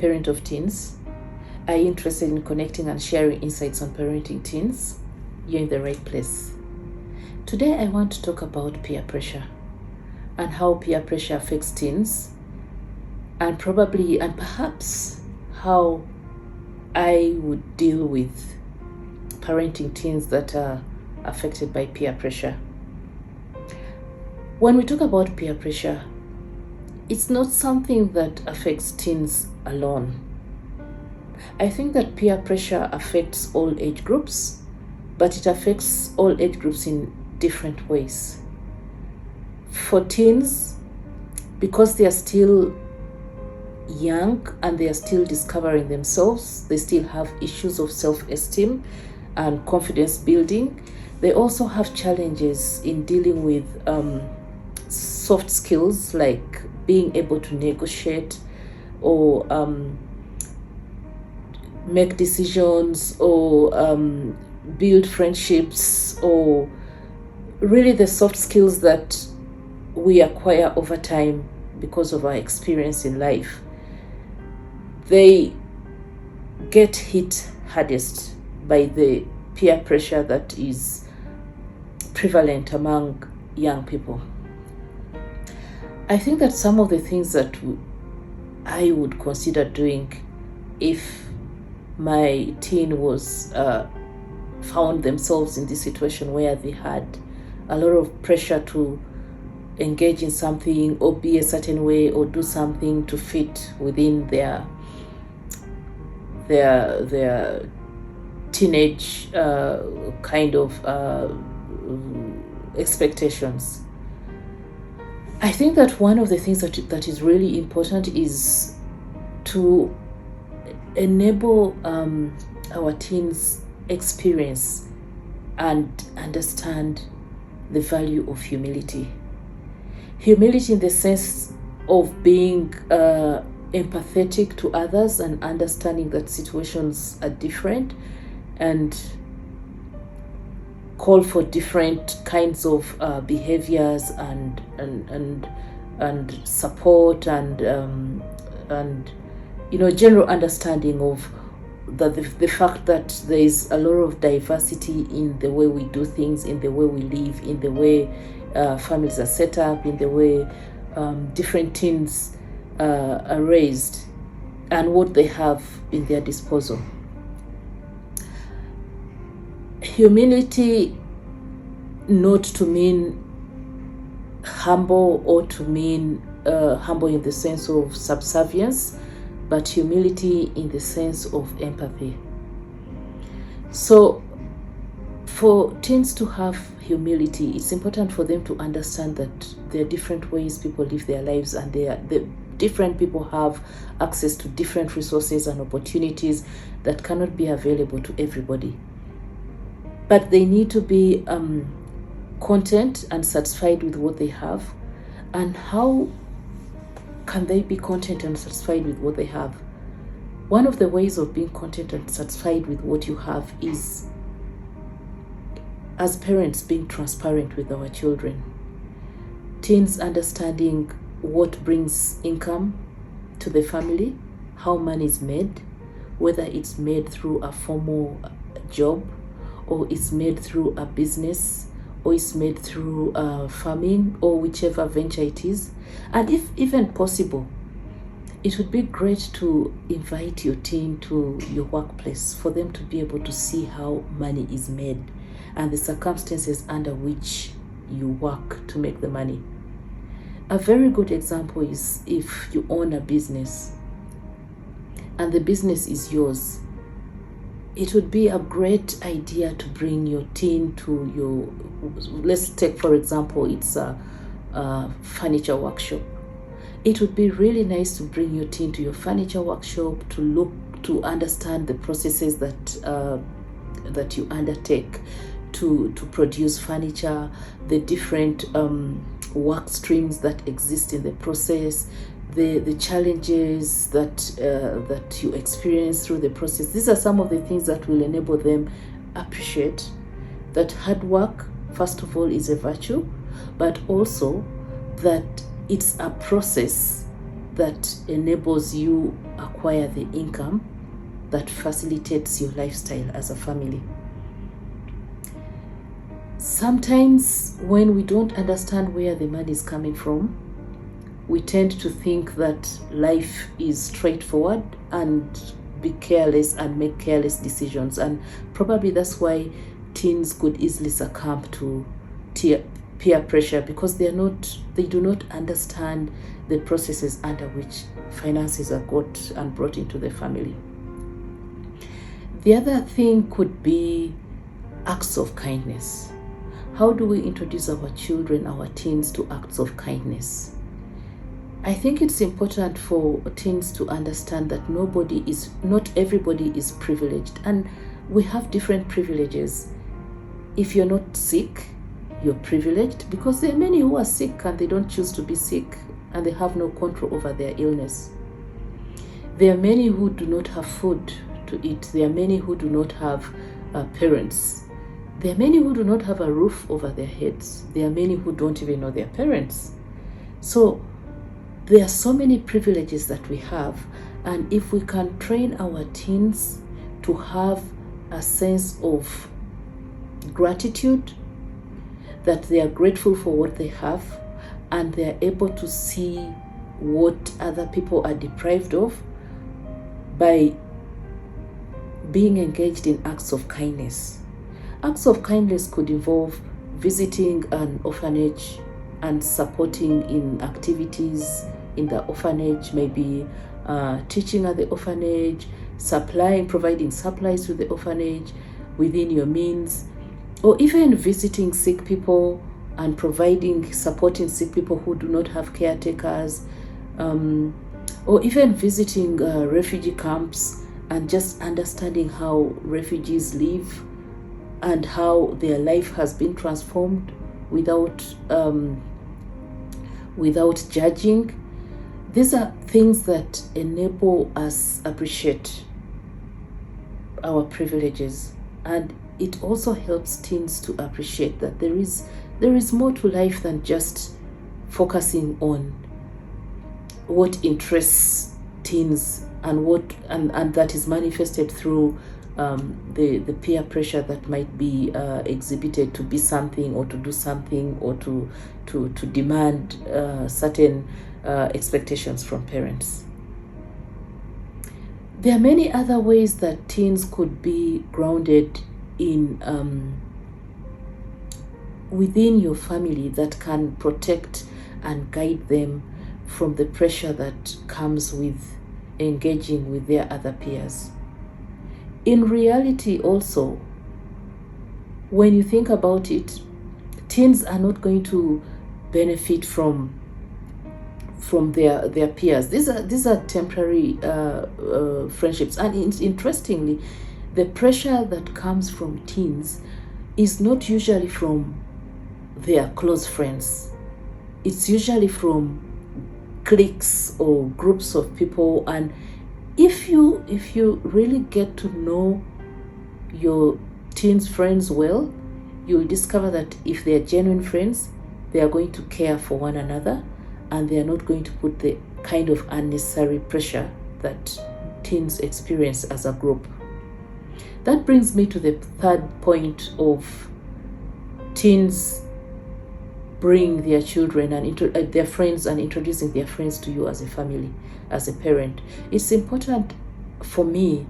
parent of teens. Are you interested in connecting and sharing insights on parenting teens? You're in the right place. Today I want to talk about peer pressure and how peer pressure affects teens, and perhaps how I would deal with parenting teens that are affected by peer pressure. When we talk about peer pressure, it's not something that affects teens alone. I think that peer pressure affects all age groups, but it affects all age groups in different ways. For teens, because they are still young and they are still discovering themselves, they still have issues of self-esteem and confidence building. They also have challenges in dealing with soft skills like being able to negotiate or make decisions or build friendships, or really the soft skills that we acquire over time because of our experience in life. They get hit hardest by the peer pressure that is prevalent among young people. I think that some of the things that I would consider doing if my teen was found themselves in this situation where they had a lot of pressure to engage in something or be a certain way or do something to fit within their teenage kind of expectations. I think that one of the things that is really important is to enable our teens experience and understand the value of humility. Humility in the sense of being empathetic to others and understanding that situations are different and call for different kinds of behaviors and support and general understanding of the fact that there is a lot of diversity in the way we do things, in the way we live, in the way families are set up, in the way different teens are raised, and what they have in their disposal. Humility not to mean humble or to mean humble in the sense of subservience, but humility in the sense of empathy. So for teens to have humility, it's important for them to understand that there are different ways people live their lives, and the different people have access to different resources and opportunities that cannot be available to everybody. But they need to be content and satisfied with what they have. And how can they be content and satisfied with what they have? One of the ways of being content and satisfied with what you have is, as parents, being transparent with our children. Teens understanding what brings income to the family, how money is made, whether it's made through a formal job, or it's made through a business, or it's made through farming, or whichever venture it is. And if even possible, it would be great to invite your teen to your workplace for them to be able to see how money is made and the circumstances under which you work to make the money. A very good example is if you own a business and the business is yours. It would be a great idea to bring your teen to let's take for example, it's a furniture workshop. It would be really nice to bring your teen to your furniture workshop to understand the processes that you undertake to produce furniture, the different work streams that exist in the process, the challenges that you experience through the process. These are some of the things that will enable them appreciate that hard work, first of all, is a virtue, but also that it's a process that enables you acquire the income that facilitates your lifestyle as a family. Sometimes when we don't understand where the money is coming from, we tend to think that life is straightforward and be careless and make careless decisions, and probably that's why teens could easily succumb to peer pressure, because they do not understand the processes under which finances are got and brought into the family. The other thing could be acts of kindness. How do we introduce our children, our teens, to acts of kindness? I think it's important for teens to understand that not everybody is privileged, and we have different privileges. If you're not sick, you're privileged, because there are many who are sick and they don't choose to be sick and they have no control over their illness. There are many who do not have food to eat. There are many who do not have parents. There are many who do not have a roof over their heads. There are many who don't even know their parents. So there are so many privileges that we have, and if we can train our teens to have a sense of gratitude, that they are grateful for what they have, and they are able to see what other people are deprived of by being engaged in acts of kindness. Acts of kindness could involve visiting an orphanage and supporting in activities in the orphanage, maybe teaching at the orphanage, providing supplies to the orphanage within your means, or even visiting sick people and supporting sick people who do not have caretakers, or even visiting refugee camps and just understanding how refugees live and how their life has been transformed without judging. These are things that enable us appreciate our privileges, and it also helps teens to appreciate that there is more to life than just focusing on what interests teens and that is manifested through the peer pressure that might be exhibited to be something or to do something or to demand certain expectations from parents. There are many other ways that teens could be grounded in within your family that can protect and guide them from the pressure that comes with engaging with their other peers. In reality also, when you think about it, teens are not going to benefit from their peers. These are temporary friendships, and interestingly, the pressure that comes from teens is not usually from their close friends. It's usually from cliques or groups of people, and if you really get to know your teens' friends well, you'll discover that if they are genuine friends, they are going to care for one another, and they are not going to put the kind of unnecessary pressure that teens experience as a group. That brings me to the third point of teens bring their children and their friends and introducing their friends to you as a family, as a parent. It's important for me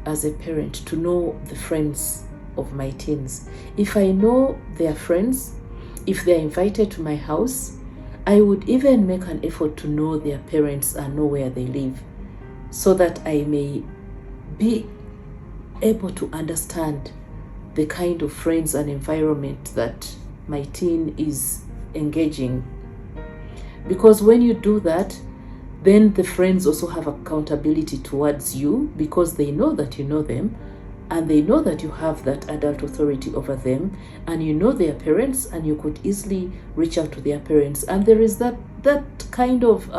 as a parent to know the friends of my teens. If I know their friends, if they're invited to my house, I would even make an effort to know their parents and know where they live, so that I may be able to understand the kind of friends and environment that my teen is engaging. Because when you do that, then the friends also have accountability towards you, because they know that you know them, and they know that you have that adult authority over them, and you know their parents, and you could easily reach out to their parents, and there is that kind of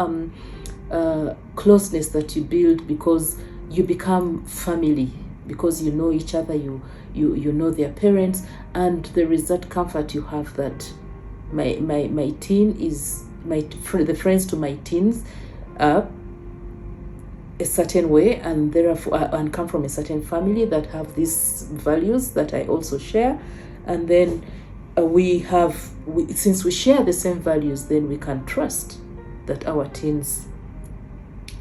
closeness that you build, because you become family, because you know each other, you know their parents, and there is that comfort you have that my teen is the friends to my teens a certain way, and therefore and come from a certain family that have these values that I also share. And then since we share the same values, then we can trust that our teens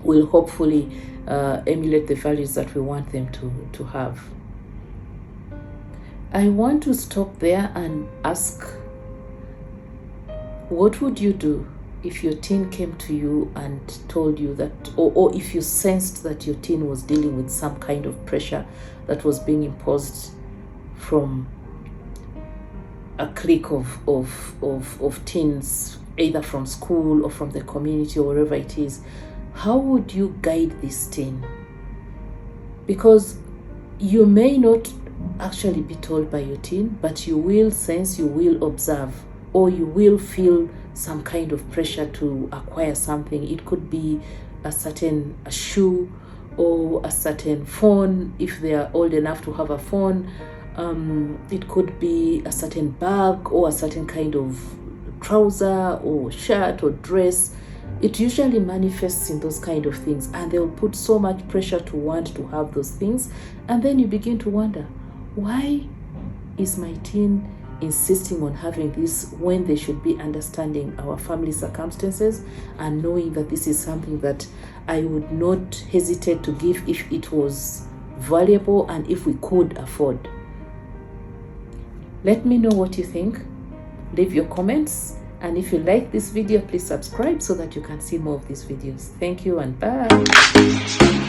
will hopefully emulate the values that we want them to have. I want to stop there and ask, what would you do if your teen came to you and told you that, or if you sensed that your teen was dealing with some kind of pressure that was being imposed from a clique of teens, either from school or from the community or wherever it is? How would you guide this teen? Because you may not actually be told by your teen, but you will sense, you will observe, or you will feel some kind of pressure to acquire something. It could be a shoe or a certain phone if they are old enough to have a phone. It could be a certain bag or a certain kind of trouser or shirt or dress. It usually manifests in those kind of things, and they'll put so much pressure to want to have those things. And then you begin to wonder, why is my teen insisting on having this when they should be understanding our family circumstances and knowing that this is something that I would not hesitate to give if it was valuable and if we could afford. Let me know what you think. Leave your comments, and if you like this video, please subscribe so that you can see more of these videos. Thank you and bye.